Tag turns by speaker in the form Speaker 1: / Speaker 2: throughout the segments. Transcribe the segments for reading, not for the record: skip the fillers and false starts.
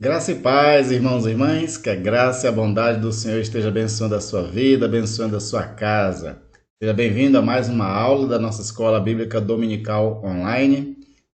Speaker 1: Graça e paz, irmãos e irmãs, que a graça e a bondade do Senhor esteja abençoando a sua vida, abençoando a sua casa. Seja bem-vindo a mais uma aula da nossa Escola Bíblica Dominical Online.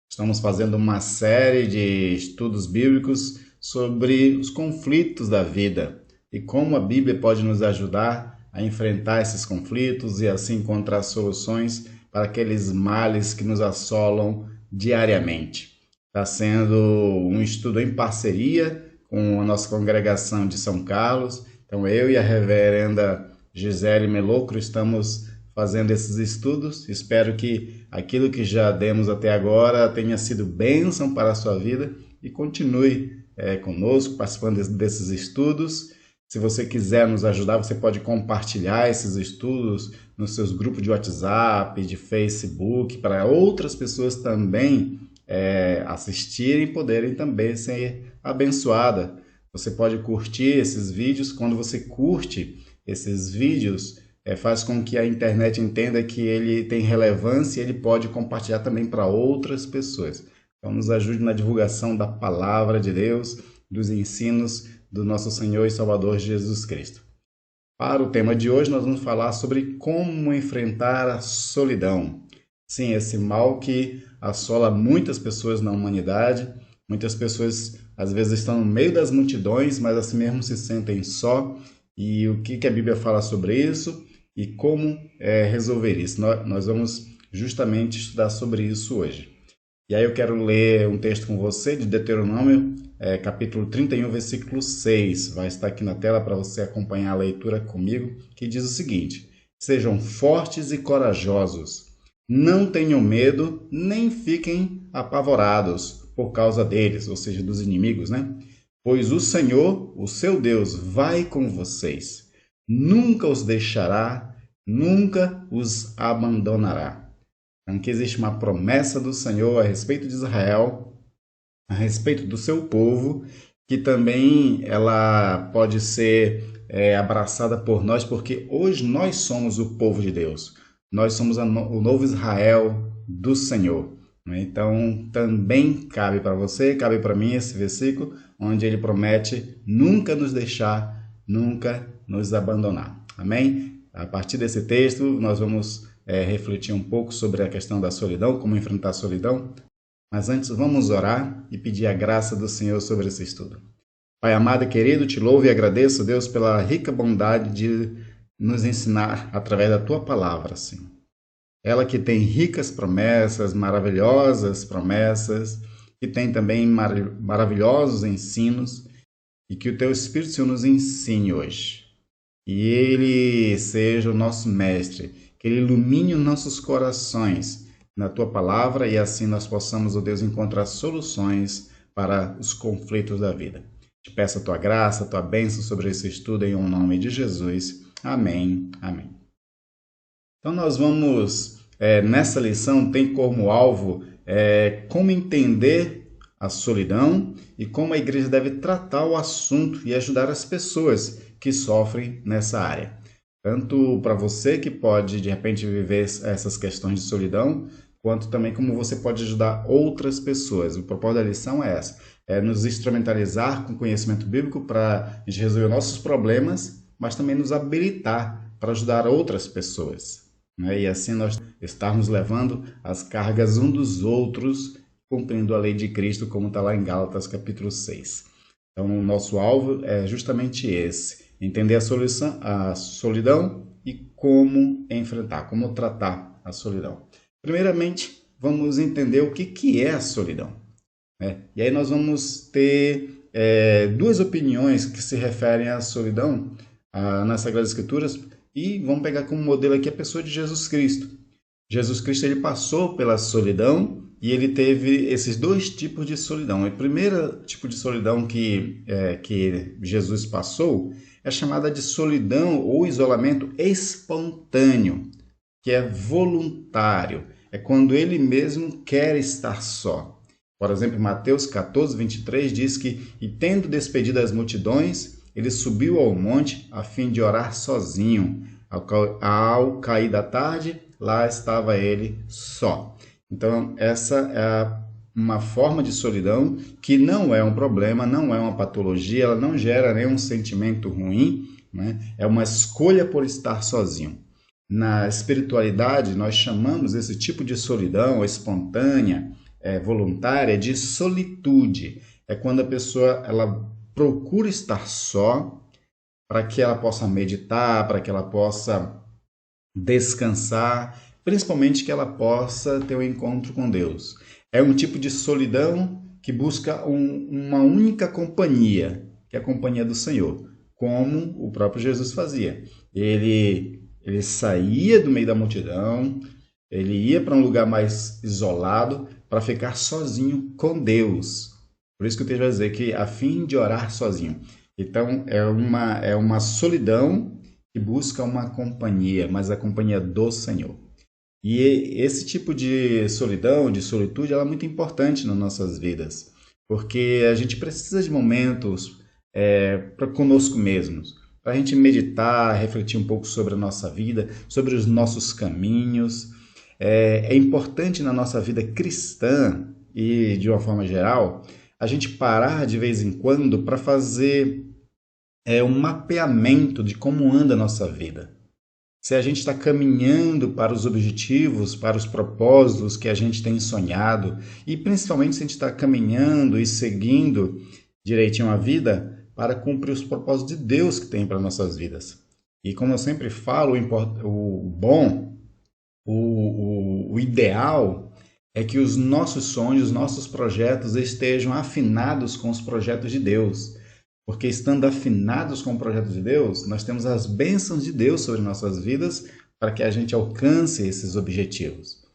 Speaker 1: Estamos fazendo uma série de estudos bíblicos sobre os conflitos da vida e como a Bíblia pode nos ajudar a enfrentar esses conflitos e assim encontrar soluções para aqueles males que nos assolam diariamente. Está sendo um estudo em parceria com a nossa congregação de São Carlos. Então, eu e a reverenda Gisele Melocro estamos fazendo esses estudos. Espero que aquilo que já demos até agora tenha sido bênção para a sua vida e continue conosco, participando desses estudos. Se você quiser nos ajudar, você pode compartilhar esses estudos nos seus grupos de WhatsApp, de Facebook, para outras pessoas também assistirem e poderem também ser abençoadas. Você pode curtir esses vídeos. Quando você curte esses vídeos, faz com que a internet entenda que ele tem relevância e ele pode compartilhar também para outras pessoas. Então, nos ajude na divulgação da palavra de Deus, dos ensinos do nosso Senhor e Salvador Jesus Cristo. Para o tema de hoje, nós vamos falar sobre como enfrentar a solidão. Sim, esse mal que assola muitas pessoas na humanidade. Muitas pessoas, às vezes, estão no meio das multidões, mas assim mesmo se sentem só. E o que a Bíblia fala sobre isso e como resolver isso? Nós vamos justamente estudar sobre isso hoje. E aí eu quero ler um texto com você de Deuteronômio, capítulo 31, versículo 6. Vai estar aqui na tela para você acompanhar a leitura comigo, que diz o seguinte: sejam fortes e corajosos, não tenham medo, nem fiquem apavorados por causa deles, ou seja, dos inimigos, né? Pois o Senhor, o seu Deus, vai com vocês. Nunca os deixará, nunca os abandonará. Então, aqui existe uma promessa do Senhor a respeito de Israel, a respeito do seu povo, que também ela pode ser abraçada por nós, porque hoje nós somos o povo de Deus. Nós somos o novo Israel do Senhor. Então, também cabe para você, cabe para mim esse versículo, onde ele promete nunca nos deixar, nunca nos abandonar. Amém? A partir desse texto, nós vamos refletir um pouco sobre a questão da solidão, como enfrentar a solidão. Mas antes, vamos orar e pedir a graça do Senhor sobre esse estudo. Pai amado e querido, te louvo e agradeço, Deus, pela rica bondade de nos ensinar através da tua palavra, Senhor. Ela que tem ricas promessas, maravilhosas promessas, que tem também maravilhosos ensinos, e que o teu Espírito, Senhor, nos ensine hoje. E ele seja o nosso mestre, que ele ilumine os nossos corações na tua palavra e assim nós possamos, ó Deus, encontrar soluções para os conflitos da vida. Te peço a tua graça, a tua bênção sobre esse estudo em nome de Jesus. Amém. Amém. Então nós vamos, nessa lição, tem como alvo como entender a solidão e como a igreja deve tratar o assunto e ajudar as pessoas que sofrem nessa área. Tanto para você que pode, de repente, viver essas questões de solidão, quanto também como você pode ajudar outras pessoas. O propósito da lição é essa, é nos instrumentalizar com conhecimento bíblico para a gente resolver nossos problemas, mas também nos habilitar para ajudar outras pessoas. E assim nós estarmos levando as cargas um dos outros, cumprindo a lei de Cristo, como está lá em Gálatas capítulo 6. Então, o nosso alvo é justamente esse, entender a solidão e como enfrentar, como tratar a solidão. Primeiramente, vamos entender o que é a solidão. E aí nós vamos ter duas opiniões que se referem à solidão nas Sagradas Escrituras, e vamos pegar como modelo aqui a pessoa de Jesus Cristo. Jesus Cristo ele passou pela solidão e ele teve esses dois tipos de solidão. O primeiro tipo de solidão que Jesus passou é chamada de solidão ou isolamento espontâneo, que é voluntário. É quando ele mesmo quer estar só. Por exemplo, Mateus 14, 23 diz que, e tendo despedido as multidões, ele subiu ao monte a fim de orar sozinho. Ao cair da tarde, lá estava ele só. Então, essa é a uma forma de solidão que não é um problema, não é uma patologia, ela não gera nenhum sentimento ruim, né? É uma escolha por estar sozinho. Na espiritualidade, nós chamamos esse tipo de solidão espontânea, voluntária, de solitude. É quando a pessoa ela procura estar só para que ela possa meditar, para que ela possa descansar, principalmente que ela possa ter um encontro com Deus. É um tipo de solidão que busca uma única companhia, que é a companhia do Senhor, como o próprio Jesus fazia. Ele saía do meio da multidão, ele ia para um lugar mais isolado para ficar sozinho com Deus. Por isso que o texto vai dizer que a fim de orar sozinho. Então é uma solidão que busca uma companhia, mas a companhia do Senhor. E esse tipo de solidão, de solitude, ela é muito importante nas nossas vidas, porque a gente precisa de momentos para conosco mesmos, para a gente meditar, refletir um pouco sobre a nossa vida, sobre os nossos caminhos. É importante na nossa vida cristã e de uma forma geral, a gente parar de vez em quando para fazer um mapeamento de como anda a nossa vida. Se a gente está caminhando para os objetivos, para os propósitos que a gente tem sonhado, e principalmente se a gente está caminhando e seguindo direitinho a vida para cumprir os propósitos de Deus que tem para nossas vidas. E como eu sempre falo, o bom, o ideal é que os nossos sonhos, os nossos projetos estejam afinados com os projetos de Deus. Porque estando afinados com o projeto de Deus, nós temos as bênçãos de Deus sobre nossas vidas para que a gente alcance esses objetivos.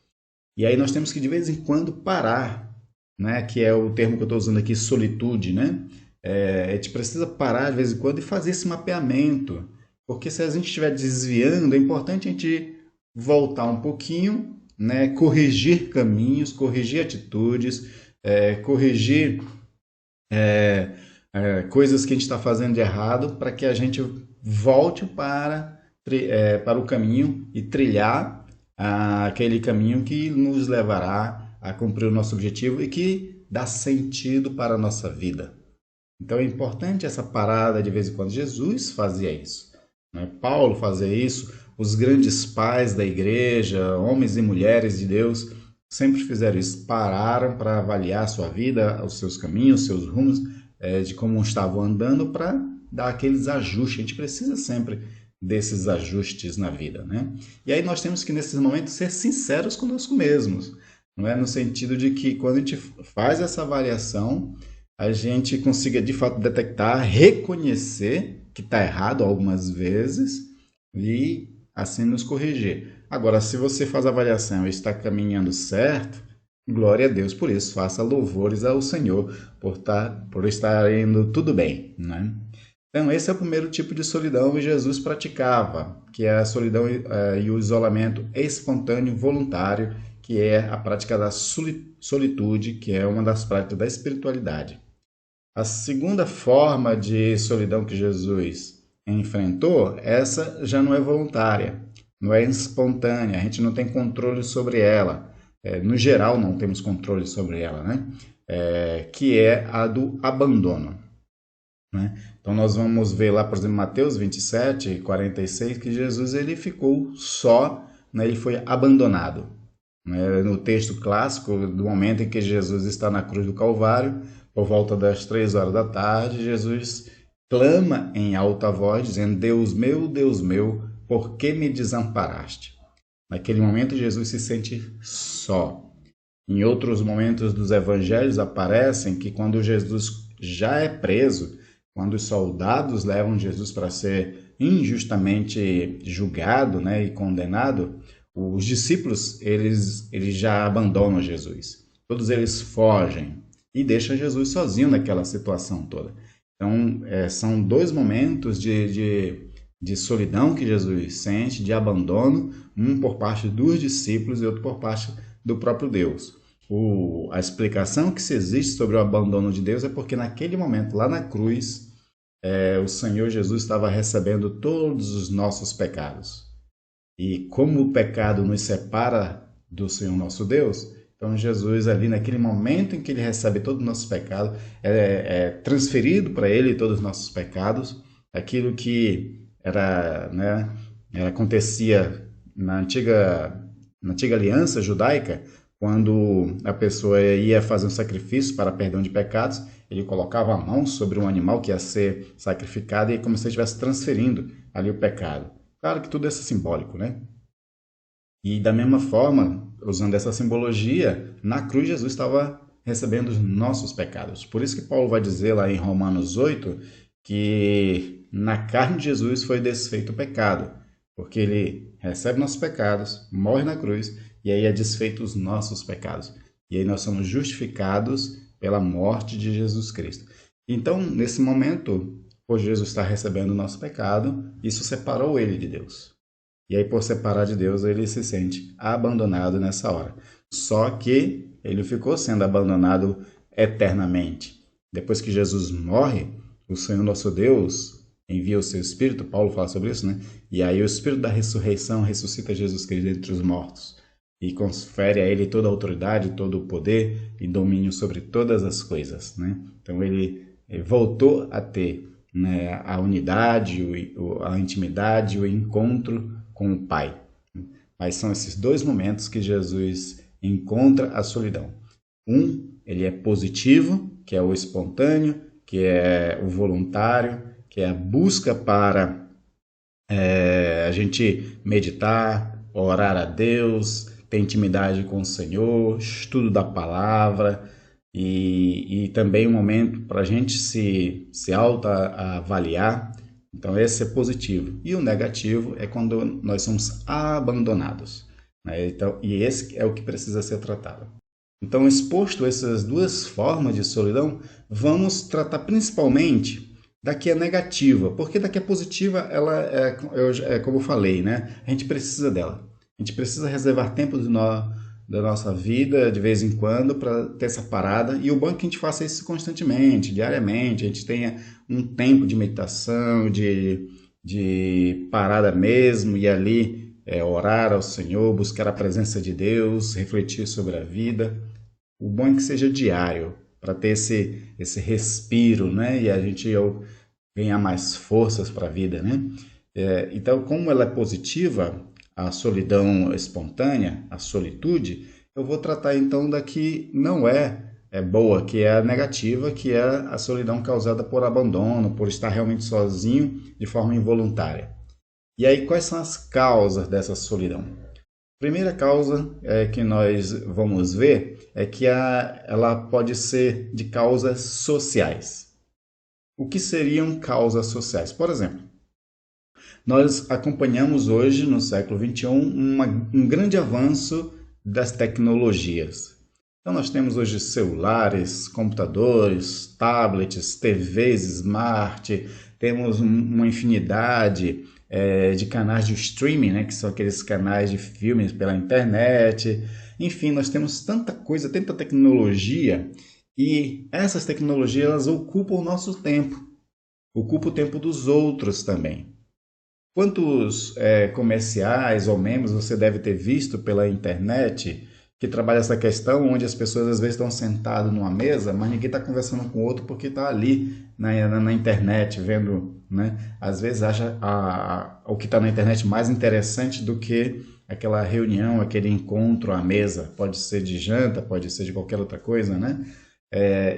Speaker 1: E aí nós temos que de vez em quando parar, né? Que é o termo que eu estou usando aqui, solitude, né? A gente precisa parar de vez em quando e fazer esse mapeamento. Porque se a gente estiver desviando, é importante a gente voltar um pouquinho, né? Corrigir caminhos, corrigir atitudes, corrigir coisas que a gente está fazendo de errado para que a gente volte para o caminho e trilhar aquele caminho que nos levará a cumprir o nosso objetivo e que dá sentido para a nossa vida. Então é importante essa parada de vez em quando. Jesus fazia isso, né? Paulo fazia isso, os grandes pais da igreja, homens e mulheres de Deus, sempre fizeram isso, pararam para avaliar a sua vida, os seus caminhos, os seus rumos, de como estavam andando para dar aqueles ajustes. A gente precisa sempre desses ajustes na vida, né? E aí nós temos que, nesses momentos, ser sinceros conosco mesmos, não é? No sentido de que, quando a gente faz essa avaliação, a gente consiga, de fato, detectar, reconhecer que está errado algumas vezes e, assim, nos corrigir. Agora, se você faz a avaliação e está caminhando certo, glória a Deus por isso, faça louvores ao Senhor por estar indo tudo bem, né? Então, esse é o primeiro tipo de solidão que Jesus praticava, que é a solidão e o isolamento espontâneo voluntário, que é a prática da solitude, que é uma das práticas da espiritualidade. A segunda forma de solidão que Jesus enfrentou, essa já não é voluntária, não é espontânea, a gente não tem controle sobre ela. No geral, não temos controle sobre ela, né? Que é a do abandono, né? Então, nós vamos ver lá, por exemplo, Mateus 27, 46, que Jesus ele ficou só, né? Ele foi abandonado, né? No texto clássico, do momento em que Jesus está na cruz do Calvário, por volta das 3 horas da tarde, Jesus clama em alta voz, dizendo: Deus meu, por que me desamparaste? Naquele momento, Jesus se sente só. Em outros momentos dos evangelhos aparecem que quando Jesus já é preso, quando os soldados levam Jesus para ser injustamente julgado, né, e condenado, os discípulos eles já abandonam Jesus. Todos eles fogem e deixam Jesus sozinho naquela situação toda. Então, são dois momentos de solidão que Jesus sente, de abandono, um por parte dos discípulos e outro por parte do próprio Deus. A explicação que se existe sobre o abandono de Deus é porque naquele momento, lá na cruz, o Senhor Jesus estava recebendo todos os nossos pecados. E como o pecado nos separa do Senhor nosso Deus, Então Jesus ali naquele momento em que ele recebe todos os nossos pecados, é transferido para ele todos os nossos pecados, aquilo que era, né, acontecia na antiga aliança judaica, quando a pessoa ia fazer um sacrifício para perdão de pecados, ele colocava a mão sobre um animal que ia ser sacrificado e como se ele estivesse transferindo ali o pecado. Claro que tudo isso é simbólico, né? E da mesma forma, usando essa simbologia, na cruz Jesus estava recebendo os nossos pecados. Por isso que Paulo vai dizer lá em Romanos 8 que na carne de Jesus foi desfeito o pecado, porque ele recebe nossos pecados, morre na cruz e aí é desfeito os nossos pecados. E aí nós somos justificados pela morte de Jesus Cristo. Então, nesse momento, por Jesus estar recebendo o nosso pecado, isso separou ele de Deus. E aí, por separar de Deus, ele se sente abandonado nessa hora. Só que ele ficou sendo abandonado eternamente. Depois que Jesus morre, o Senhor nosso Deus envia o seu Espírito, Paulo fala sobre isso, né? E aí o Espírito da ressurreição ressuscita Jesus Cristo entre os mortos e confere a ele toda a autoridade, todo o poder e domínio sobre todas as coisas, né? Então ele voltou a ter, né, a unidade, a intimidade, o encontro com o Pai. Mas são esses dois momentos que Jesus encontra a solidão. Ele é positivo, que é o espontâneo, que é o voluntário, que é a busca para a gente meditar, orar a Deus, ter intimidade com o Senhor, estudo da palavra e também um momento para a gente se autoavaliar. Então esse é positivo. E o negativo é quando nós somos abandonados, né? Então, e esse é o que precisa ser tratado. Então, exposto a essas duas formas de solidão, vamos tratar principalmente da que é negativa, porque da que é positiva, ela é como eu falei, né? A gente precisa dela. A gente precisa reservar tempo da nossa vida, de vez em quando, para ter essa parada. E o bom é que a gente faça isso constantemente, diariamente. A gente tenha um tempo de meditação, de parada mesmo, e ali orar ao Senhor, buscar a presença de Deus, refletir sobre a vida. O bom é que seja diário, para ter esse respiro, né? E a gente ganhar mais forças para a vida, né? Então, como ela é positiva, a solidão espontânea, a solitude, eu vou tratar então da que não é boa, que é a negativa, que é a solidão causada por abandono, por estar realmente sozinho de forma involuntária. E aí, quais são as causas dessa solidão? A primeira causa que nós vamos ver é que ela pode ser de causas sociais. O que seriam causas sociais? Por exemplo, nós acompanhamos hoje, no século XXI, um grande avanço das tecnologias. Então, nós temos hoje celulares, computadores, tablets, TVs smart, temos uma infinidade de canais de streaming, né, que são aqueles canais de filmes pela internet. Enfim, nós temos tanta coisa, tanta tecnologia, e essas tecnologias elas ocupam o nosso tempo, ocupam o tempo dos outros também. Quantos comerciais ou memes você deve ter visto pela internet que trabalha essa questão, onde as pessoas às vezes estão sentadas numa mesa, mas ninguém está conversando com o outro porque está ali na internet vendo, né? Às vezes acha o que está na internet mais interessante do que aquela reunião, aquele encontro à mesa. Pode ser de janta, pode ser de qualquer outra coisa, né?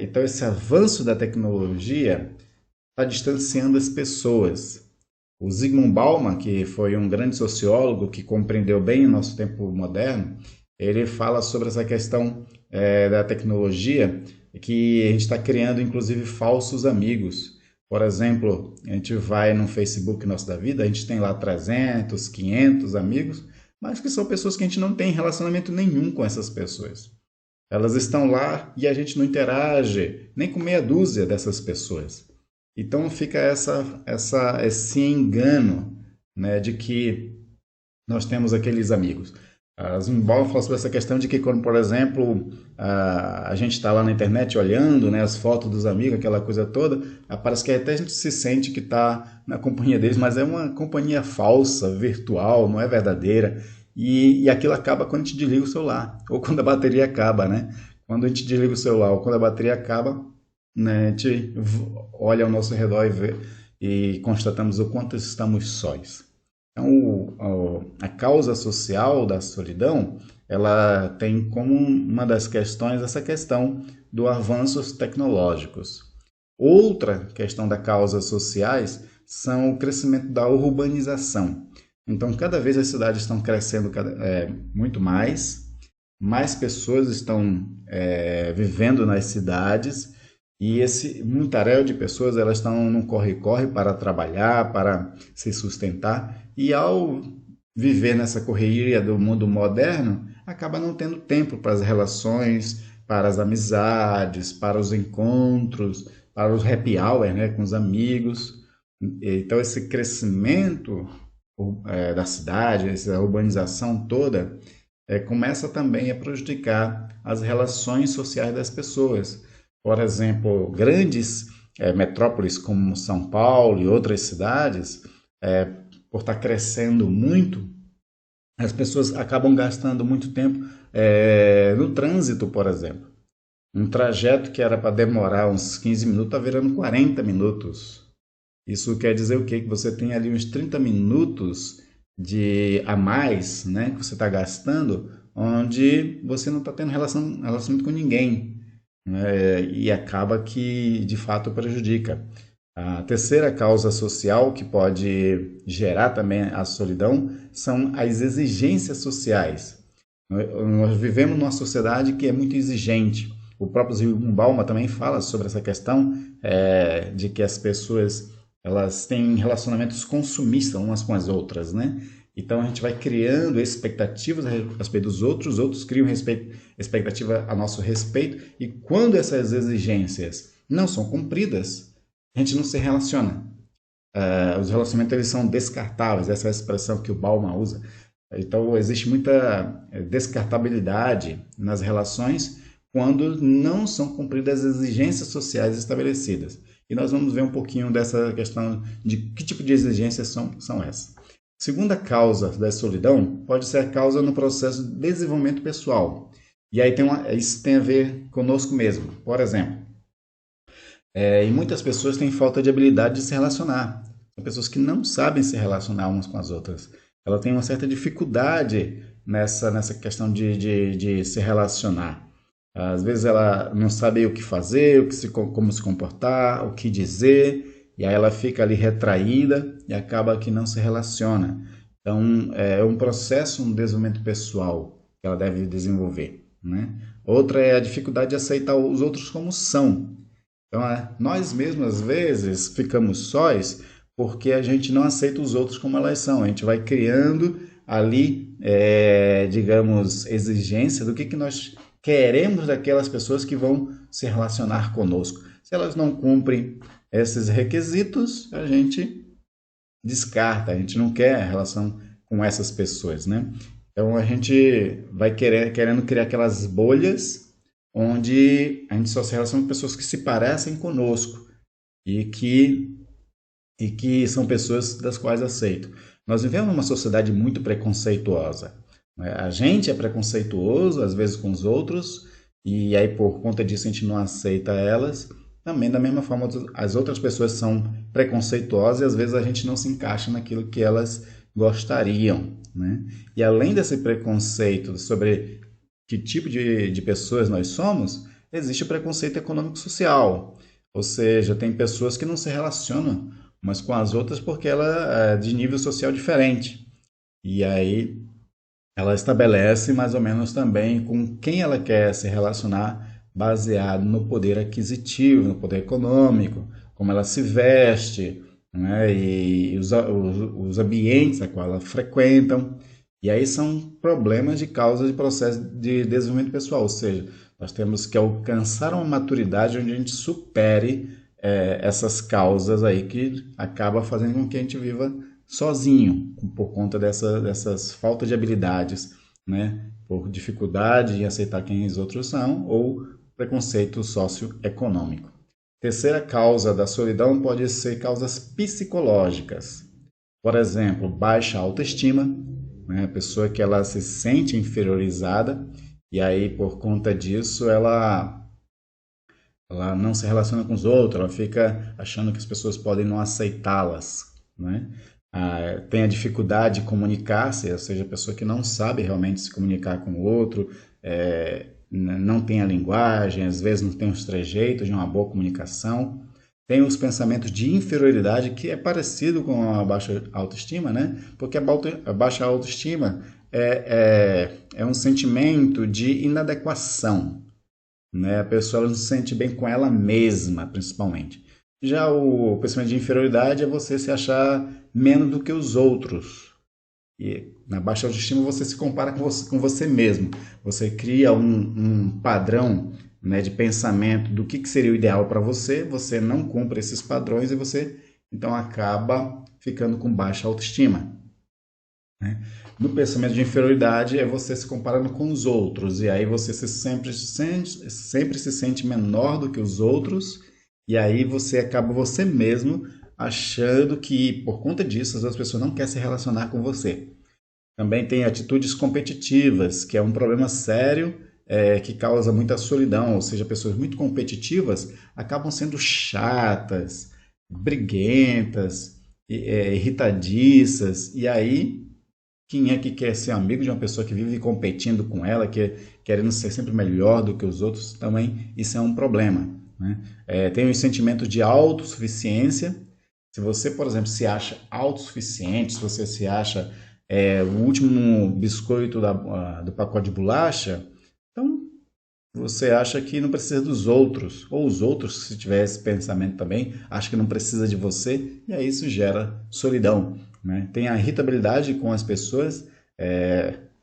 Speaker 1: Então esse avanço da tecnologia está distanciando as pessoas. O Zygmunt Bauman, que foi um grande sociólogo que compreendeu bem o nosso tempo moderno, ele fala sobre essa questão da tecnologia, que a gente está criando, inclusive, falsos amigos. Por exemplo, a gente vai no Facebook Nosso da Vida, a gente tem lá 300, 500 amigos, mas que são pessoas que a gente não tem relacionamento nenhum com essas pessoas. Elas estão lá e a gente não interage nem com meia dúzia dessas pessoas. Então fica esse engano, né, de que nós temos aqueles amigos. Zumbaum fala sobre essa questão de que quando, por exemplo, a gente está lá na internet olhando, né, as fotos dos amigos, aquela coisa toda, parece que até a gente se sente que está na companhia deles, mas é uma companhia falsa, virtual, não é verdadeira. e aquilo acaba quando a gente desliga o celular, ou quando a bateria acaba, né? Quando a gente desliga o celular ou quando a bateria acaba, né, a gente olha ao nosso redor e constatamos o quanto estamos sós. Então, a causa social da solidão, ela tem como uma das questões essa questão dos avanços tecnológicos. Outra questão das causas sociais são o crescimento da urbanização. Então, cada vez as cidades estão crescendo muito mais pessoas estão vivendo nas cidades e esse mundaréu de pessoas elas estão num corre-corre para trabalhar, para se sustentar e ao viver nessa correria do mundo moderno, acaba não tendo tempo para as relações, para as amizades, para os encontros, para os happy hour, né, com os amigos. Então, esse crescimento da cidade, essa urbanização toda, começa também a prejudicar as relações sociais das pessoas. Por exemplo, grandes metrópoles como São Paulo e outras cidades, por estar crescendo muito, as pessoas acabam gastando muito tempo no trânsito, por exemplo. Um trajeto que era para demorar uns 15 minutos está virando 40 minutos. Isso quer dizer o quê? Que você tem ali uns 30 minutos a mais, né, que você está gastando, onde você não está tendo relacionamento com ninguém. E acaba que, de fato, prejudica. A terceira causa social que pode gerar também a solidão são as exigências sociais. Nós vivemos numa sociedade que é muito exigente. O próprio Zygmunt Bauman também fala sobre essa questão de que as pessoas elas têm relacionamentos consumistas umas com as outras, né? Então a gente vai criando expectativas a respeito dos outros, os outros criam expectativa a nosso respeito, e quando essas exigências não são cumpridas, a gente não se relaciona. Os relacionamentos eles são descartáveis, essa é a expressão que o Bauman usa. Então existe muita descartabilidade nas relações quando não são cumpridas as exigências sociais estabelecidas. E nós vamos ver um pouquinho dessa questão de que tipo de exigências são essas. Segunda causa da solidão pode ser a causa no processo de desenvolvimento pessoal. E aí isso tem a ver conosco mesmo. Por exemplo, e muitas pessoas têm falta de habilidade de se relacionar. São pessoas que não sabem se relacionar umas com as outras. Ela tem uma certa dificuldade nessa questão de se relacionar. Às vezes ela não sabe o que fazer, como se comportar, o que dizer, e aí ela fica ali retraída e acaba que não se relaciona. Então, é um processo, um desenvolvimento pessoal que ela deve desenvolver, né? Outra é a dificuldade de aceitar os outros como são. Então, nós mesmos, às vezes, ficamos sós porque a gente não aceita os outros como elas são. A gente vai criando ali, digamos, exigência do que nós queremos daquelas pessoas que vão se relacionar conosco. Se elas não cumprem esses requisitos, a gente descarta, a gente não quer relação com essas pessoas, né? Então a gente vai querendo criar aquelas bolhas onde a gente só se relaciona com pessoas que se parecem conosco e que são pessoas das quais aceito. Nós vivemos numa sociedade muito preconceituosa. A gente é preconceituoso, às vezes, com os outros, e aí, por conta disso, a gente não aceita elas. Também, da mesma forma, as outras pessoas são preconceituosas e, às vezes, a gente não se encaixa naquilo que elas gostariam, né? E, além desse preconceito sobre que tipo de pessoas nós somos, existe o preconceito econômico-social. Ou seja, tem pessoas que não se relacionam umas com as outras porque ela é de nível social diferente. E aí ela estabelece mais ou menos também com quem ela quer se relacionar baseado no poder aquisitivo, no poder econômico, como ela se veste, né? E os ambientes a qual ela frequentam. E aí são problemas de causa de processo de desenvolvimento pessoal, ou seja, nós temos que alcançar uma maturidade onde a gente supere essas causas aí que acaba fazendo com que a gente viva sozinho, por conta dessas faltas de habilidades, né? Por dificuldade em aceitar quem os outros são ou preconceito socioeconômico. Terceira causa da solidão pode ser causas psicológicas. Por exemplo, baixa autoestima, né? A pessoa que ela se sente inferiorizada e aí por conta disso ela não se relaciona com os outros, ela fica achando que as pessoas podem não aceitá-las, né? Tem a dificuldade de comunicar-se, ou seja, a pessoa que não sabe realmente se comunicar com o outro, não tem a linguagem, às vezes não tem os trejeitos de uma boa comunicação. Tem os pensamentos de inferioridade, que é parecido com a baixa autoestima, né? Porque a baixa autoestima é um sentimento de inadequação, né? A pessoa não se sente bem com ela mesma, principalmente. Já o pensamento de inferioridade é você se achar menos do que os outros. E na baixa autoestima você se compara com você mesmo. Você cria um padrão, né, de pensamento do que seria o ideal para você, você não cumpre esses padrões e você então acaba ficando com baixa autoestima, né? No pensamento de inferioridade é você se comparando com os outros, e aí você sempre se sente menor do que os outros, e aí você acaba você mesmo achando que por conta disso as outras pessoas não querem se relacionar com você. Também tem atitudes competitivas, que é um problema sério, que causa muita solidão, ou seja, pessoas muito competitivas acabam sendo chatas, briguentas, irritadiças, e aí quem é que quer ser amigo de uma pessoa que vive competindo com ela, querendo ser sempre melhor do que os outros? Também isso é um problema, né? Tem os sentimentos de autossuficiência. Se você, por exemplo, se acha autossuficiente, se você se acha o último biscoito do pacote de bolacha, então você acha que não precisa dos outros, ou os outros, se tiver esse pensamento também, acham que não precisa de você, e aí isso gera solidão, né? Tem a irritabilidade com as pessoas,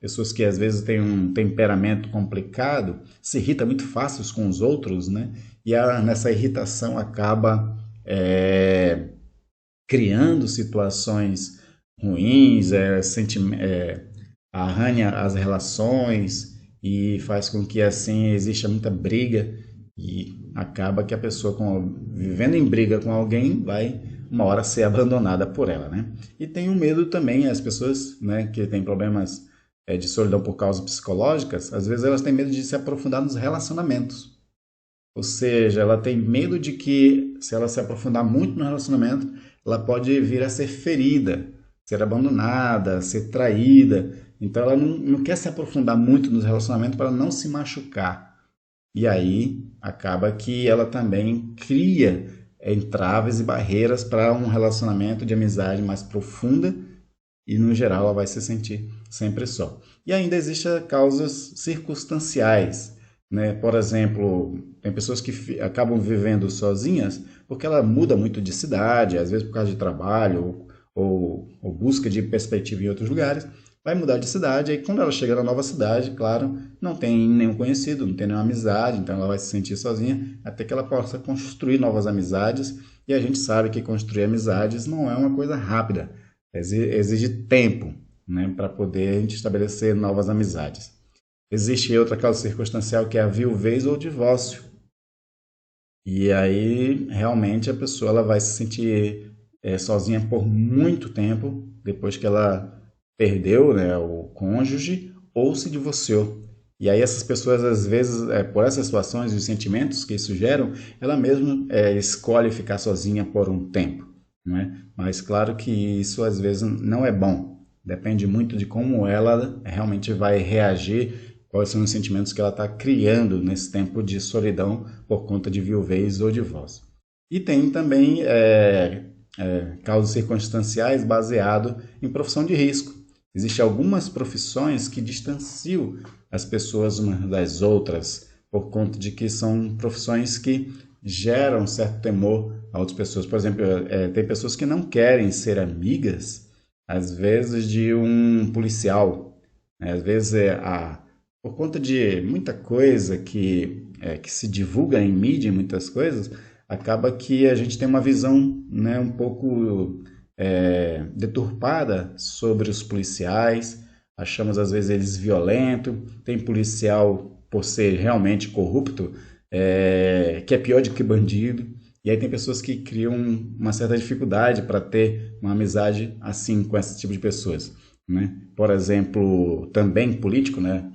Speaker 1: pessoas que às vezes têm um temperamento complicado, se irrita muito fácil com os outros, né? E nessa irritação acaba criando situações ruins, arranha as relações e faz com que assim exista muita briga e acaba que a pessoa vivendo em briga com alguém vai uma hora ser abandonada por ela, né? E tem o medo também, as pessoas, né, que têm problemas de solidão por causas psicológicas, às vezes elas têm medo de se aprofundar nos relacionamentos. Ou seja, ela tem medo de que se ela se aprofundar muito no relacionamento, ela pode vir a ser ferida, ser abandonada, ser traída. Então ela não quer se aprofundar muito nos relacionamentos para não se machucar. E aí acaba que ela também cria entraves e barreiras para um relacionamento de amizade mais profunda e no geral ela vai se sentir sempre só. E ainda existem causas circunstanciais, né? Por exemplo, tem pessoas que acabam vivendo sozinhas porque ela muda muito de cidade, às vezes por causa de trabalho ou busca de perspectiva em outros lugares, vai mudar de cidade, aí quando ela chega na nova cidade, claro, não tem nenhum conhecido, não tem nenhuma amizade, então ela vai se sentir sozinha, até que ela possa construir novas amizades, e a gente sabe que construir amizades não é uma coisa rápida, exige tempo, né, para poder a gente estabelecer novas amizades. Existe outra causa circunstancial que é a viuvez ou o divórcio. E aí, realmente, a pessoa ela vai se sentir sozinha por muito tempo, depois que ela perdeu, né, o cônjuge ou se divorciou. E aí essas pessoas, às vezes, por essas situações e os sentimentos que isso geram, ela mesma escolhe ficar sozinha por um tempo, né? Mas claro que isso às vezes não é bom. Depende muito de como ela realmente vai reagir, quais são os sentimentos que ela está criando nesse tempo de solidão por conta de viuvez ou divórcio. E tem também causas circunstanciais baseado em profissão de risco. Existem algumas profissões que distanciam as pessoas umas das outras por conta de que são profissões que geram certo temor a outras pessoas. Por exemplo, tem pessoas que não querem ser amigas, às vezes, de um policial, né? Às vezes, por conta de muita coisa que se divulga em mídia, muitas coisas, acaba que a gente tem uma visão, né, um pouco deturpada sobre os policiais, achamos às vezes eles violentos, tem policial por ser realmente corrupto, que é pior do que bandido, e aí tem pessoas que criam uma certa dificuldade para ter uma amizade assim com esse tipo de pessoas. né? Por exemplo, também político, né?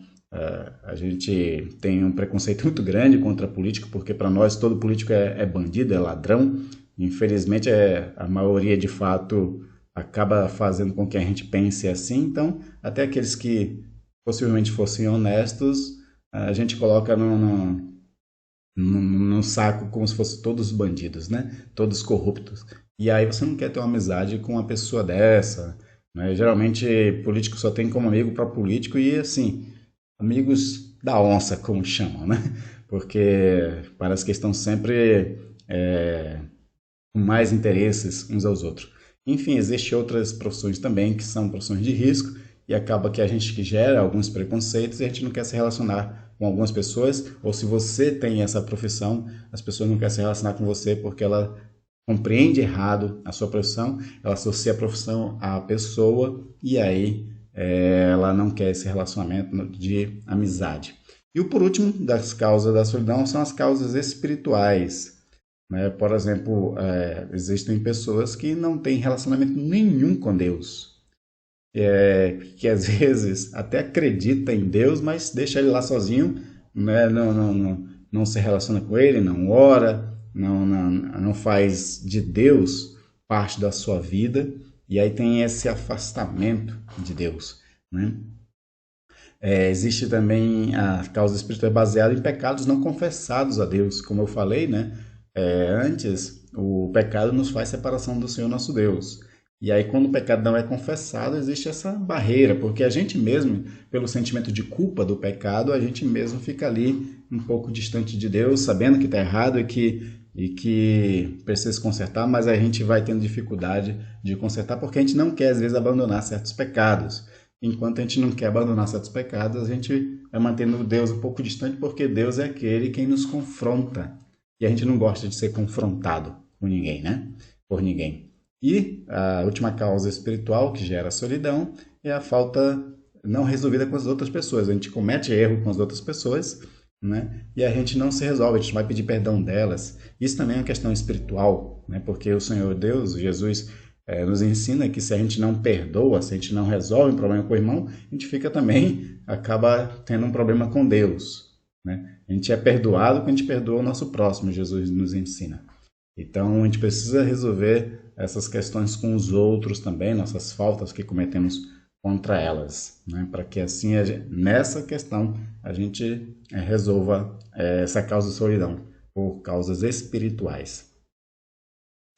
Speaker 1: A gente tem um preconceito muito grande contra político, porque para nós todo político é bandido, é ladrão. Infelizmente, a maioria de fato acaba fazendo com que a gente pense assim. Então, até aqueles que possivelmente fossem honestos, a gente coloca num saco como se fossem todos bandidos, né? Todos corruptos. E aí você não quer ter uma amizade com uma pessoa dessa, né? Geralmente político só tem como amigo para político e assim, amigos da onça, como chamam, né? Porque parece que estão sempre com mais interesses uns aos outros. Enfim, existem outras profissões também que são profissões de risco e acaba que a gente que gera alguns preconceitos e a gente não quer se relacionar com algumas pessoas, ou se você tem essa profissão, as pessoas não querem se relacionar com você porque ela compreende errado a sua profissão, ela associa a profissão à pessoa e aí ela não quer esse relacionamento de amizade. E o por último das causas da solidão são as causas espirituais, né? Por exemplo, existem pessoas que não têm relacionamento nenhum com Deus, que às vezes até acredita em Deus, mas deixa ele lá sozinho, né? Não se relaciona com ele, não ora, não faz de Deus parte da sua vida, e aí tem esse afastamento de Deus, né? Existe também a causa espiritual baseada em pecados não confessados a Deus, como eu falei, né? Antes, o pecado nos faz separação do Senhor nosso Deus. E aí, quando o pecado não é confessado, existe essa barreira, porque a gente mesmo, pelo sentimento de culpa do pecado, a gente mesmo fica ali um pouco distante de Deus, sabendo que está errado e que precisa se consertar, mas a gente vai tendo dificuldade de consertar porque a gente não quer, às vezes, abandonar certos pecados. Enquanto a gente não quer abandonar certos pecados, a gente vai mantendo Deus um pouco distante, porque Deus é aquele quem nos confronta. E a gente não gosta de ser confrontado com ninguém, né? Por ninguém. E a última causa espiritual que gera solidão é a falta não resolvida com as outras pessoas. A gente comete erro com as outras pessoas, né? E a gente não se resolve, a gente vai pedir perdão delas. Isso também é uma questão espiritual, né? Porque o Senhor Deus, Jesus, nos ensina que se a gente não perdoa, se a gente não resolve um problema com o irmão, a gente acaba tendo um problema com Deus, né? A gente é perdoado quando a gente perdoa o nosso próximo, Jesus nos ensina. Então a gente precisa resolver essas questões com os outros também, nossas faltas que cometemos contra elas, né? Para que assim, nessa questão, a gente resolva essa causa de solidão por causas espirituais.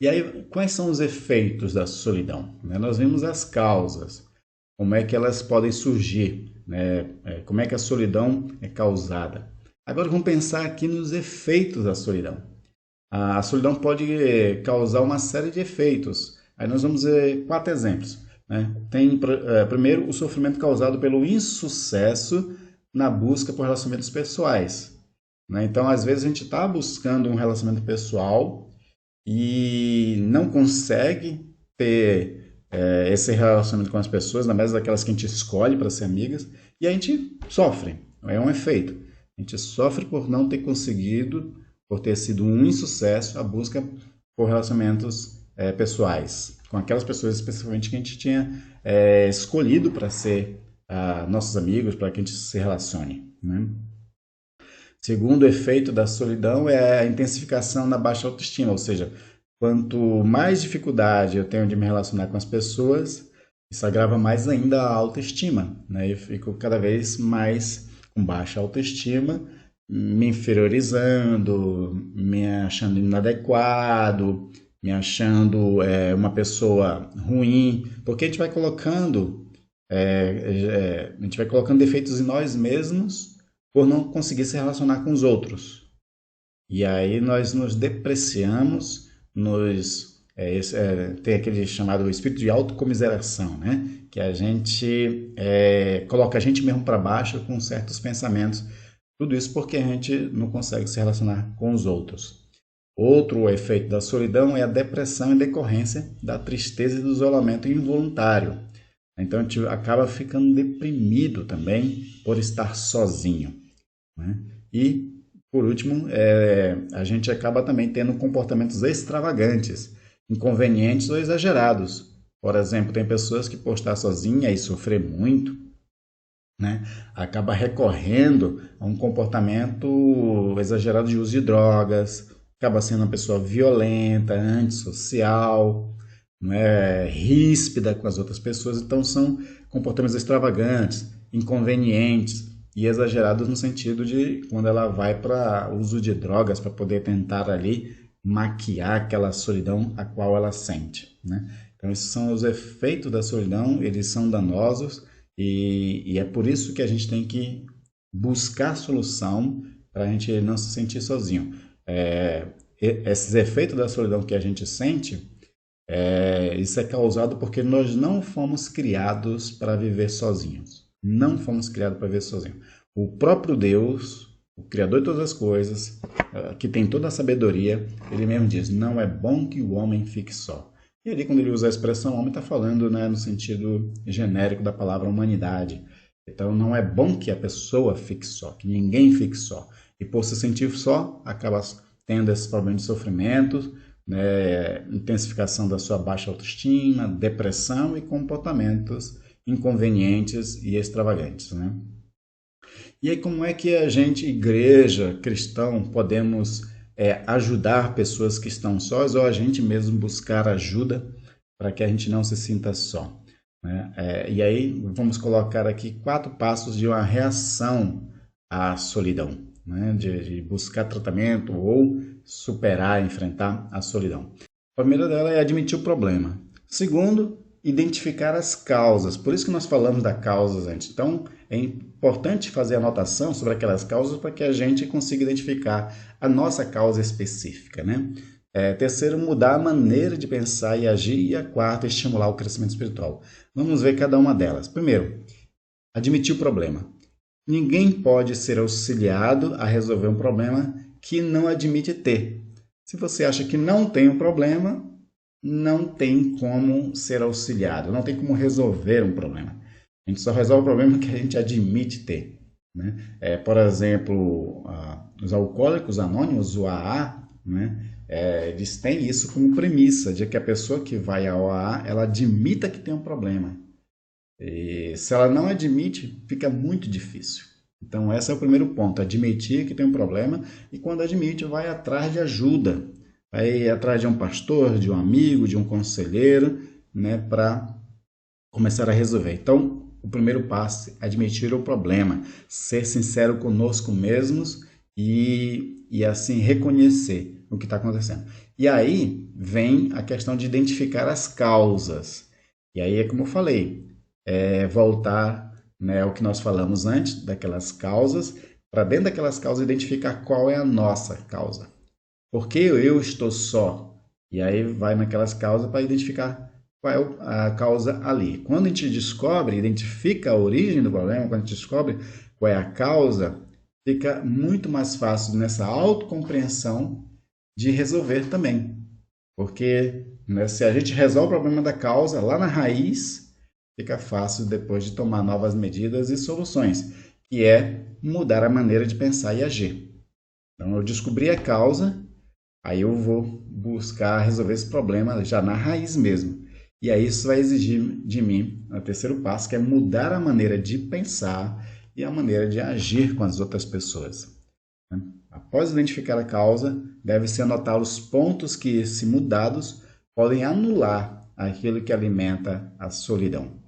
Speaker 1: E aí, quais são os efeitos da solidão? Nós vimos as causas, como é que elas podem surgir, né? Como é que a solidão é causada. Agora vamos pensar aqui nos efeitos da solidão. A solidão pode causar uma série de efeitos. Aí nós vamos ver 4 exemplos, né? Tem, primeiro, o sofrimento causado pelo insucesso na busca por relacionamentos pessoais, né? Então, às vezes, a gente está buscando um relacionamento pessoal e não consegue ter esse relacionamento com as pessoas, na mesma daquelas que a gente escolhe para ser amigas, e a gente sofre, é um efeito. A gente sofre por não ter conseguido, por ter sido um insucesso a busca por relacionamentos pessoais, com aquelas pessoas especificamente que a gente tinha escolhido para ser nossos amigos, para que a gente se relacione, né? Segundo efeito da solidão é a intensificação na baixa autoestima, ou seja, quanto mais dificuldade eu tenho de me relacionar com as pessoas, isso agrava mais ainda a autoestima, né? Eu fico cada vez mais com baixa autoestima, me inferiorizando, me achando inadequado, me achando uma pessoa ruim, porque a gente vai colocando defeitos em nós mesmos por não conseguir se relacionar com os outros. E aí nós nos depreciamos, tem aquele chamado espírito de autocomiseração, né? Que a gente coloca a gente mesmo para baixo com certos pensamentos. Tudo isso porque a gente não consegue se relacionar com os outros. Outro efeito da solidão é a depressão em decorrência da tristeza e do isolamento involuntário. Então a gente acaba ficando deprimido também por estar sozinho, né? E, por último, a gente acaba também tendo comportamentos extravagantes, inconvenientes ou exagerados, Por exemplo, tem pessoas que por estar sozinha e sofrer muito, né, acaba recorrendo a um comportamento exagerado de uso de drogas, acaba sendo uma pessoa violenta, antissocial, né, ríspida com as outras pessoas. Então são comportamentos extravagantes, inconvenientes e exagerados no sentido de quando ela vai para o uso de drogas para poder tentar ali maquiar aquela solidão a qual ela sente, né? Então esses são os efeitos da solidão, eles são danosos e é por isso que a gente tem que buscar solução para a gente não se sentir sozinho. Esses efeitos da solidão que a gente sente, isso é causado porque nós não fomos criados para viver sozinhos. Não fomos criados para viver sozinhos. O próprio Deus, o Criador de todas as coisas, que tem toda a sabedoria, ele mesmo diz, não é bom que o homem fique só. E ali, quando ele usa a expressão homem, está falando, né, no sentido genérico da palavra humanidade. Então, não é bom que a pessoa fique só, que ninguém fique só. E por se sentir só, acaba tendo esses problemas de sofrimento, né, intensificação da sua baixa autoestima, depressão e comportamentos inconvenientes e extravagantes, né? E aí, como é que a gente, igreja, cristão, podemos ajudar pessoas que estão sós ou a gente mesmo buscar ajuda para que a gente não se sinta só, né? E aí, vamos colocar aqui 4 passos de uma reação à solidão, né? De buscar tratamento ou superar, enfrentar a solidão. A primeira dela é admitir o problema. Segundo, identificar as causas. Por isso que nós falamos das causas antes. Então, é importante fazer anotação sobre aquelas causas para que a gente consiga identificar a nossa causa específica, né? Terceiro, mudar a maneira de pensar e agir. E a quarta, estimular o crescimento espiritual. Vamos ver cada uma delas. Primeiro, admitir o problema. Ninguém pode ser auxiliado a resolver um problema que não admite ter. Se você acha que não tem um problema, não tem como ser auxiliado, não tem como resolver um problema. A gente só resolve o problema que a gente admite ter, né? Por exemplo, os alcoólicos anônimos, o AA, né? Eles têm isso como premissa, de que a pessoa que vai ao AA, ela admita que tem um problema. E se ela não admite, fica muito difícil. Então, esse é o primeiro ponto, admitir que tem um problema e quando admite, vai atrás de ajuda. Vai atrás de um pastor, de um amigo, de um conselheiro, né, para começar a resolver. Então, o primeiro passo é admitir o problema, ser sincero conosco mesmos e assim reconhecer o que está acontecendo. E aí vem a questão de identificar as causas. E aí é como eu falei, voltar, né, ao que nós falamos antes, daquelas causas, para dentro daquelas causas identificar qual é a nossa causa. Por que eu estou só? E aí vai naquelas causas para identificar qual é a causa ali. Quando a gente descobre, identifica a origem do problema, quando a gente descobre qual é a causa, fica muito mais fácil nessa autocompreensão de resolver também. Porque, né, se a gente resolve o problema da causa lá na raiz, fica fácil depois de tomar novas medidas e soluções, que é mudar a maneira de pensar e agir. Então, eu descobri a causa, aí eu vou buscar resolver esse problema já na raiz mesmo. E aí isso vai exigir de mim o terceiro passo, que é mudar a maneira de pensar e a maneira de agir com as outras pessoas. Após identificar a causa, deve-se anotar os pontos que, se mudados, podem anular aquilo que alimenta a solidão,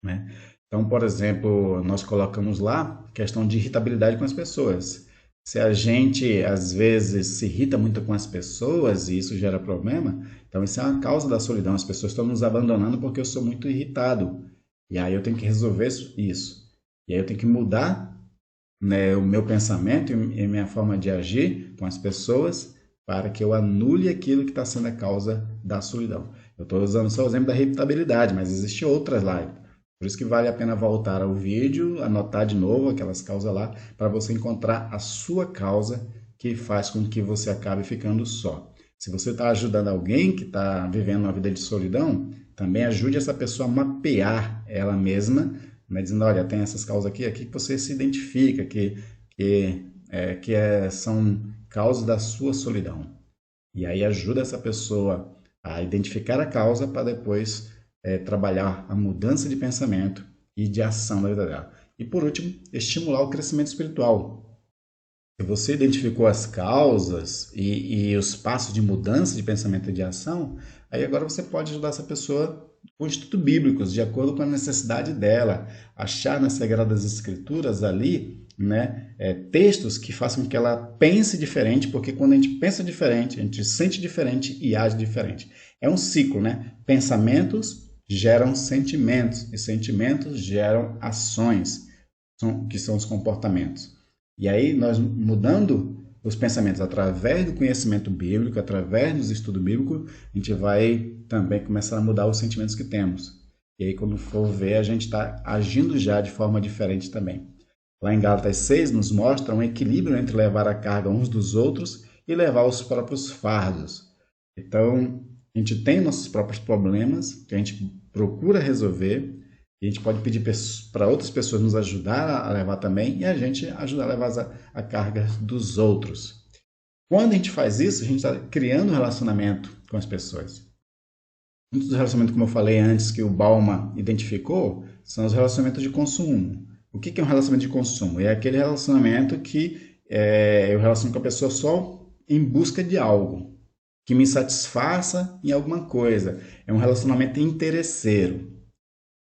Speaker 1: né? Então, por exemplo, nós colocamos lá a questão de irritabilidade com as pessoas. Se a gente, às vezes, se irrita muito com as pessoas e isso gera problema, então isso é uma causa da solidão. As pessoas estão nos abandonando porque eu sou muito irritado. E aí eu tenho que resolver isso. E aí eu tenho que mudar, né, o meu pensamento e minha forma de agir com as pessoas para que eu anule aquilo que está sendo a causa da solidão. Eu estou usando só o exemplo da irritabilidade, mas existem outras lá. Por isso que vale a pena voltar ao vídeo, anotar de novo aquelas causas lá, para você encontrar a sua causa que faz com que você acabe ficando só. Se você está ajudando alguém que está vivendo uma vida de solidão, também ajude essa pessoa a mapear ela mesma, né, dizendo, olha, tem essas causas aqui que você se identifica, são causas da sua solidão. E aí ajuda essa pessoa a identificar a causa para depois trabalhar a mudança de pensamento e de ação na vida dela. E por último, estimular o crescimento espiritual. Se você identificou as causas e os passos de mudança de pensamento e de ação, aí agora você pode ajudar essa pessoa com estudos bíblicos, de acordo com a necessidade dela, achar nas Sagradas Escrituras ali, né, textos que façam com que ela pense diferente, porque quando a gente pensa diferente, a gente sente diferente e age diferente. É um ciclo, né? Pensamentos geram sentimentos e sentimentos geram ações, que são os comportamentos. E aí nós mudando os pensamentos através do conhecimento bíblico, através dos estudos bíblicos, a gente vai também começar a mudar os sentimentos que temos. E aí quando for ver, a gente está agindo já de forma diferente também. Lá em Gálatas 6 nos mostra um equilíbrio entre levar a carga uns dos outros e levar os próprios fardos. Então, a gente tem nossos próprios problemas que a gente procura resolver, e a gente pode pedir para outras pessoas nos ajudar a levar também, e a gente ajudar a levar a carga dos outros. Quando a gente faz isso, a gente está criando um relacionamento com as pessoas. Muitos dos relacionamentos, como eu falei antes, que o Bauman identificou, são os relacionamentos de consumo. O que é um relacionamento de consumo? É aquele relacionamento que eu relaciono com a pessoa só em busca de algo, que me satisfaça em alguma coisa. É um relacionamento interesseiro,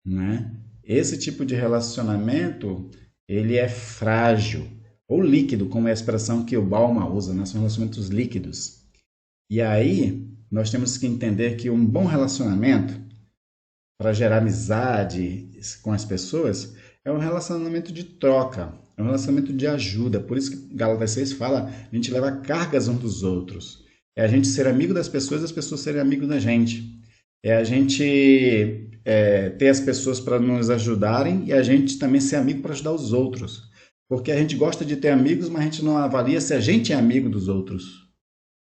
Speaker 1: né? Esse tipo de relacionamento, ele é frágil, ou líquido, como é a expressão que o Bauman usa, né? São relacionamentos líquidos. E aí, nós temos que entender que um bom relacionamento, para gerar amizade com as pessoas, é um relacionamento de troca, é um relacionamento de ajuda. Por isso que Gálatas 6 fala, a gente leva cargas uns dos outros. É a gente ser amigo das pessoas e as pessoas serem amigos da gente. É a gente ter as pessoas para nos ajudarem e a gente também ser amigo para ajudar os outros. Porque a gente gosta de ter amigos, mas a gente não avalia se a gente é amigo dos outros,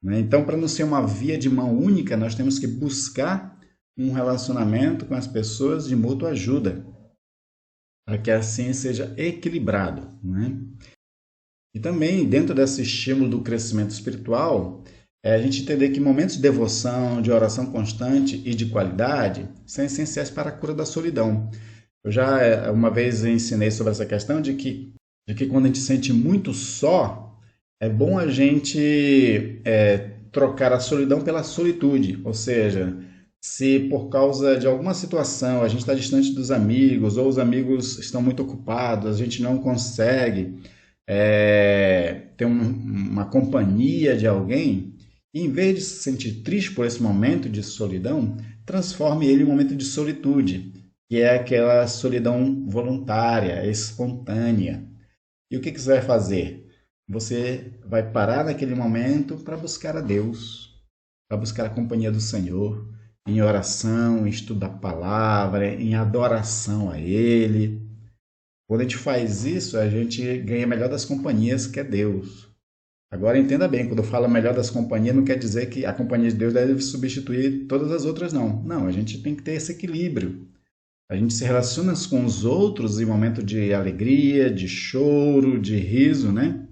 Speaker 1: né? Então, para não ser uma via de mão única, nós temos que buscar um relacionamento com as pessoas de mútua ajuda, para que assim seja equilibrado, né? E também, dentro desse estímulo do crescimento espiritual, a gente entender que momentos de devoção, de oração constante e de qualidade são essenciais para a cura da solidão. Eu já uma vez ensinei sobre essa questão de que quando a gente se sente muito só, é bom a gente trocar a solidão pela solitude. Ou seja, se por causa de alguma situação a gente está distante dos amigos, ou os amigos estão muito ocupados, a gente não consegue ter uma companhia de alguém, e em vez de se sentir triste por esse momento de solidão, transforme ele em um momento de solitude, que é aquela solidão voluntária, espontânea. E o que você vai fazer? Você vai parar naquele momento para buscar a Deus, para buscar a companhia do Senhor, em oração, em estudo da palavra, em adoração a Ele. Quando a gente faz isso, a gente ganha a melhor das companhias, que é Deus. Agora entenda bem, quando eu falo melhor das companhias, não quer dizer que a companhia de Deus deve substituir todas as outras, não. Não, a gente tem que ter esse equilíbrio. A gente se relaciona com os outros em momento de alegria, de choro, de riso, né?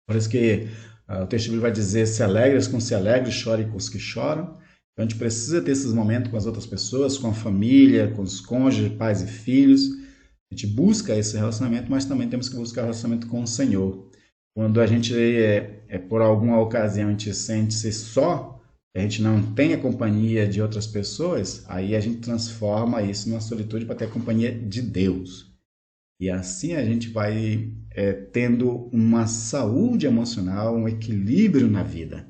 Speaker 1: Por isso que o texto bíblico vai dizer: se alegres com os que se alegram, chore com os que choram. Então a gente precisa ter esses momentos com as outras pessoas, com a família, com os cônjuges, pais e filhos. A gente busca esse relacionamento, mas também temos que buscar o relacionamento com o Senhor. Quando a gente, por alguma ocasião, a gente sente-se só, a gente não tem a companhia de outras pessoas, aí a gente transforma isso numa solitude para ter a companhia de Deus. E assim a gente vai tendo uma saúde emocional, um equilíbrio na vida.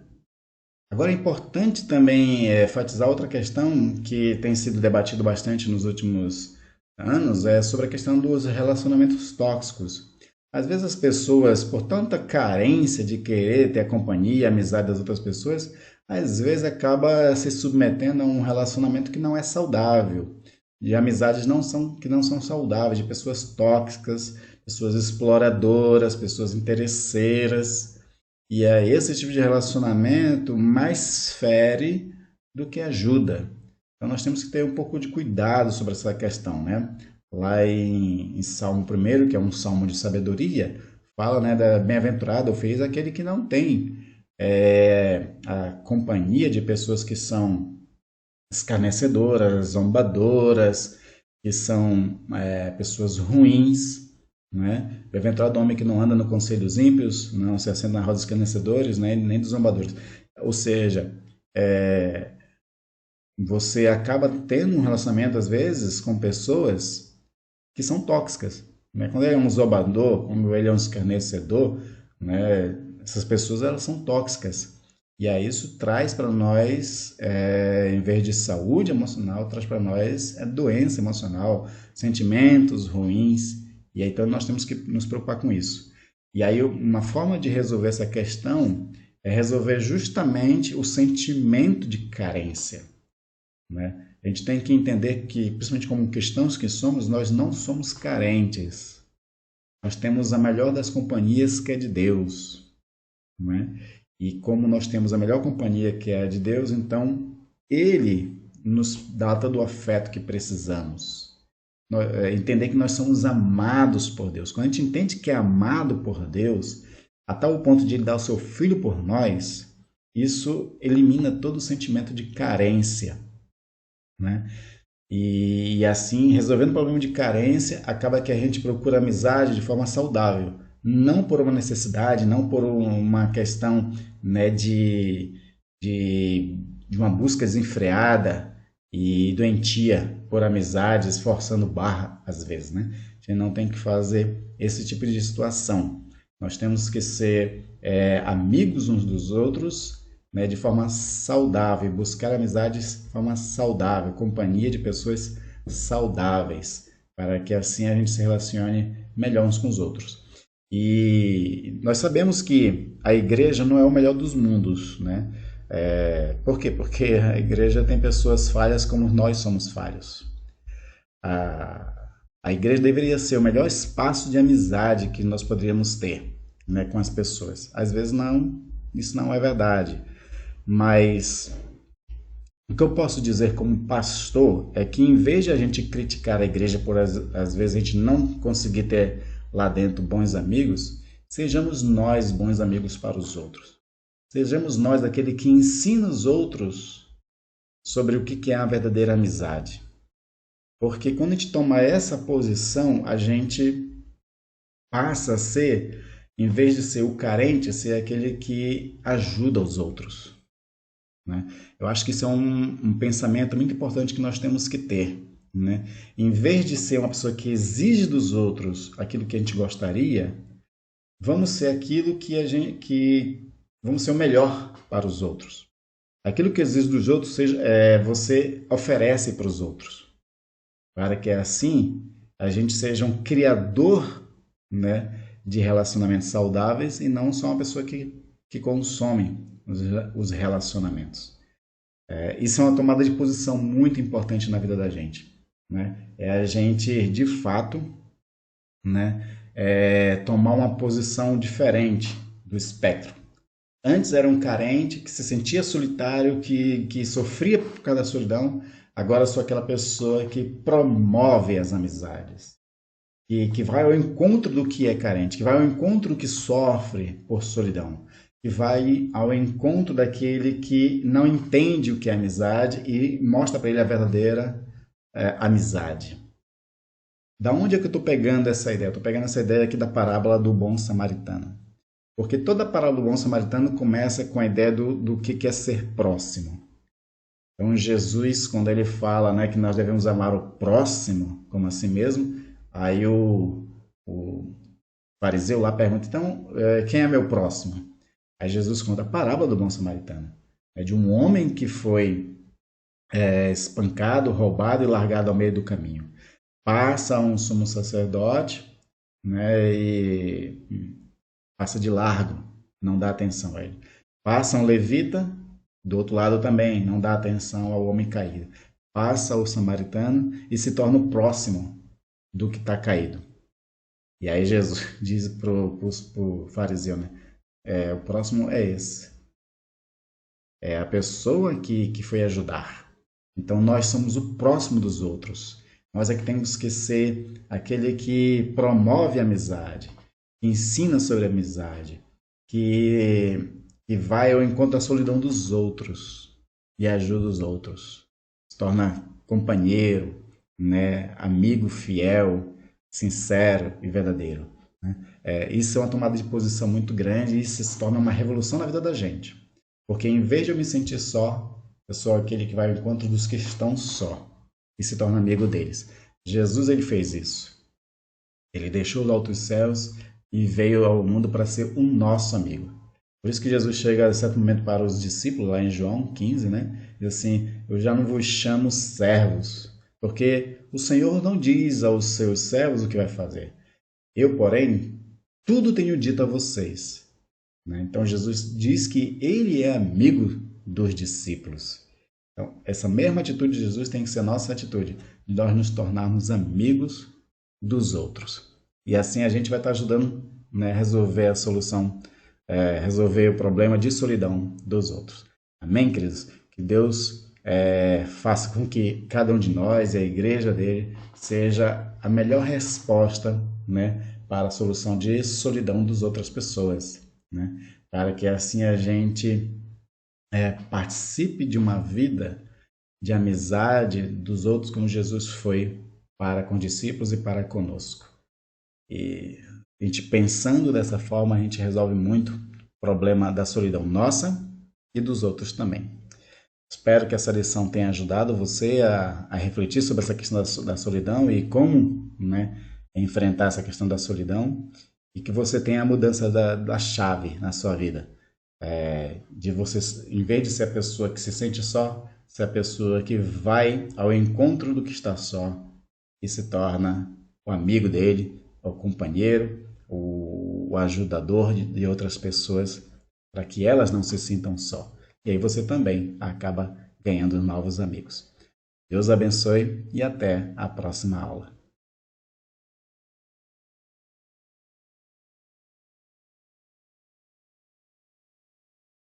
Speaker 1: Agora é importante também enfatizar outra questão que tem sido debatido bastante nos últimos anos, é sobre a questão dos relacionamentos tóxicos. Às vezes as pessoas, por tanta carência de querer ter a companhia e a amizade das outras pessoas, às vezes acaba se submetendo a um relacionamento que não é saudável, de amizades que não são saudáveis, de pessoas tóxicas, pessoas exploradoras, pessoas interesseiras. E é esse tipo de relacionamento mais fere do que ajuda. Então nós temos que ter um pouco de cuidado sobre essa questão, né? Lá em Salmo 1, que é um salmo de sabedoria, fala, né, da bem-aventurado ou feliz aquele que não tem a companhia de pessoas que são escarnecedoras, zombadoras, que são pessoas ruins, né? Bem-aventurado homem que não anda no conselho dos ímpios, não se assenta na roda dos escarnecedores, né? Nem dos zombadores. Ou seja, você acaba tendo um relacionamento, às vezes, com pessoas que são tóxicas, né? Quando ele é um zombador, quando ele é um escarnecedor, né? Essas pessoas, elas são tóxicas. E aí isso traz para nós, em vez de saúde emocional, traz para nós doença emocional, sentimentos ruins. E aí então nós temos que nos preocupar com isso. E aí uma forma de resolver essa questão é resolver justamente o sentimento de carência, né? A gente tem que entender que, principalmente como cristãos que somos, nós não somos carentes. Nós temos a melhor das companhias, que é de Deus, né? E como nós temos a melhor companhia, que é a de Deus, então Ele nos dá todo o afeto que precisamos. Entender que nós somos amados por Deus. Quando a gente entende que é amado por Deus, a tal ponto de Ele dar o seu Filho por nós, isso elimina todo o sentimento de carência, né? E assim, resolvendo o problema de carência, acaba que a gente procura amizade de forma saudável. Não por uma necessidade, não por uma questão, né, de uma busca desenfreada e doentia por amizades, forçando barra às vezes, né? A gente não tem que fazer esse tipo de situação. Nós temos que ser amigos uns dos outros, né, de forma saudável, buscar amizades de forma saudável, companhia de pessoas saudáveis, para que assim a gente se relacione melhor uns com os outros. E nós sabemos que a igreja não é o melhor dos mundos, né? Por quê? Porque a igreja tem pessoas falhas como nós somos falhos. A igreja deveria ser o melhor espaço de amizade que nós poderíamos ter, né, com as pessoas. Às vezes não, isso não é verdade. Mas o que eu posso dizer como pastor é que, em vez de a gente criticar a igreja por às vezes a gente não conseguir ter lá dentro bons amigos, sejamos nós bons amigos para os outros. Sejamos nós aquele que ensina os outros sobre o que é a verdadeira amizade. Porque quando a gente toma essa posição, a gente passa a ser, em vez de ser o carente, ser aquele que ajuda os outros, né? Eu acho que isso é um pensamento muito importante que nós temos que ter, né? Em vez de ser uma pessoa que exige dos outros aquilo que a gente gostaria, vamos ser aquilo que vamos ser o melhor para os outros. Aquilo que exige dos outros você oferece para os outros, para que assim a gente seja um criador, né, de relacionamentos saudáveis e não só uma pessoa que consome os relacionamentos. Isso é uma tomada de posição muito importante na vida da gente, né? É a gente, de fato, né, tomar uma posição diferente do espectro. Antes era um carente que se sentia solitário, que sofria por causa da solidão. Agora sou aquela pessoa que promove as amizades, que vai ao encontro do que é carente, que vai ao encontro do que sofre por solidão, que vai ao encontro daquele que não entende o que é amizade e mostra para ele a verdadeira amizade. Da onde é que eu estou pegando essa ideia? Eu estou pegando essa ideia aqui da parábola do bom samaritano. Porque toda a parábola do bom samaritano começa com a ideia do que é ser próximo. Então Jesus, quando ele fala, né, que nós devemos amar o próximo como a si mesmo, aí o fariseu lá pergunta, então, quem é meu próximo? Aí Jesus conta a parábola do bom samaritano. É de um homem que foi espancado, roubado e largado ao meio do caminho. Passa um sumo sacerdote, né, e passa de largo, não dá atenção a ele. Passa um levita, do outro lado também, não dá atenção ao homem caído. Passa o samaritano e se torna o próximo do que está caído. E aí Jesus diz para o fariseu, né? O próximo é esse. É a pessoa que foi ajudar. Então nós somos o próximo dos outros. Nós é que temos que ser aquele que promove a amizade, que ensina sobre a amizade, que vai ao encontro da solidão dos outros e ajuda os outros. se torna companheiro, né? Amigo fiel, sincero e verdadeiro, né? Isso é uma tomada de posição muito grande e isso se torna uma revolução na vida da gente. Porque em vez de eu me sentir só, eu sou aquele que vai ao encontro dos que estão só e se torna amigo deles. Jesus, ele fez isso. Ele deixou os altos céus e veio ao mundo para ser o nosso amigo. Por isso que Jesus chega a certo momento para os discípulos, lá em João 15, né? Diz assim, eu já não vos chamo servos, porque o Senhor não diz aos seus servos o que vai fazer. Eu, porém, tudo tenho dito a vocês. Né? Então Jesus diz que ele é amigo dos discípulos. Então, essa mesma atitude de Jesus tem que ser nossa atitude, de nós nos tornarmos amigos dos outros. E assim a gente vai estar ajudando, né, a resolver a solução, resolver o problema de solidão dos outros. Amém, queridos? Que Deus faça com que cada um de nós e a igreja dele seja a melhor resposta, né, para a solução de solidão das outras pessoas, né? Para que assim a gente participe de uma vida de amizade dos outros como Jesus foi para com discípulos e para conosco. E a gente pensando dessa forma, a gente resolve muito o problema da solidão nossa e dos outros também. Espero que essa lição tenha ajudado você a refletir sobre essa questão da solidão e como, né, enfrentar essa questão da solidão e que você tenha a mudança da chave na sua vida. De você, em vez de ser a pessoa que se sente só, ser a pessoa que vai ao encontro do que está só e se torna o amigo dele, o companheiro, o ajudador de outras pessoas, para que elas não se sintam só. E aí você também acaba ganhando novos amigos. Deus abençoe e até a próxima aula.